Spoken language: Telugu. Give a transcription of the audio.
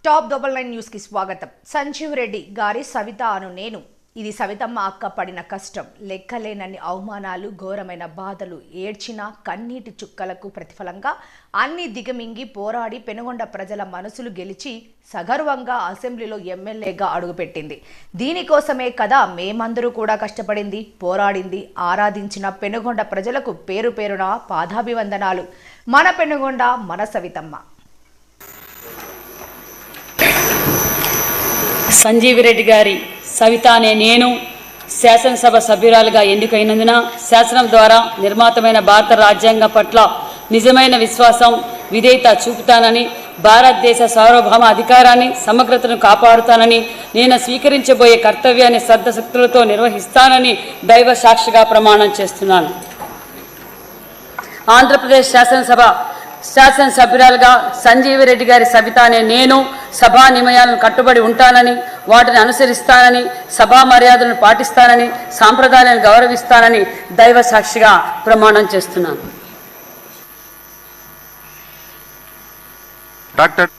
టాప్ 99 న్యూస్ కి స్వాగతం. సంజీవ్ రెడ్డి గారి సవిత అను నేను. ఇది సవితమ్మ అక్క పడిన కష్టం. లెక్కలేనన్ని అవమానాలు, ఘోరమైన బాధలు, ఏడ్చిన కన్నీటి చుక్కలకు ప్రతిఫలంగా అన్ని దిగమింగి పోరాడి పెనుగొండ ప్రజల మనసులు గెలిచి సగర్వంగా అసెంబ్లీలో ఎమ్మెల్యేగా అడుగుపెట్టింది. దీనికోసమే కదా మేమందరూ కూడా కష్టపడింది, పోరాడింది. ఆరాధించిన పెనుగొండ ప్రజలకు పేరు పేరున పాదాభివందనాలు. మన పెనుగొండ, మన సవితమ్మ. సంజీవ్ రెడ్డి గారి సవిత అనే నేను శాసనసభ సభ్యురాలుగా ఎన్నికైనందున శాసనం ద్వారా నిర్మాతమైన భారత రాజ్యాంగం పట్ల నిజమైన విశ్వాసం, విధేయత చూపుతానని, భారతదేశ సార్వభౌమ అధికారాన్ని, సమగ్రతను కాపాడుతానని, నేను స్వీకరించబోయే కర్తవ్యాన్ని శ్రద్ధశక్తులతో నిర్వహిస్తానని దైవ సాక్షిగా ప్రమాణం చేస్తున్నాను. ఆంధ్రప్రదేశ్ శాసనసభ్యురాలుగా సంజీవ్ రెడ్డి గారి సవిత అనే నేను సభా నియమాలను కట్టుబడి ఉంటానని, వాటిని అనుసరిస్తానని, సభా మర్యాదలను పాటిస్తానని, సాంప్రదాయాలను గౌరవిస్తానని దైవ సాక్షిగా ప్రమాణం చేస్తున్నాను. డాక్టర్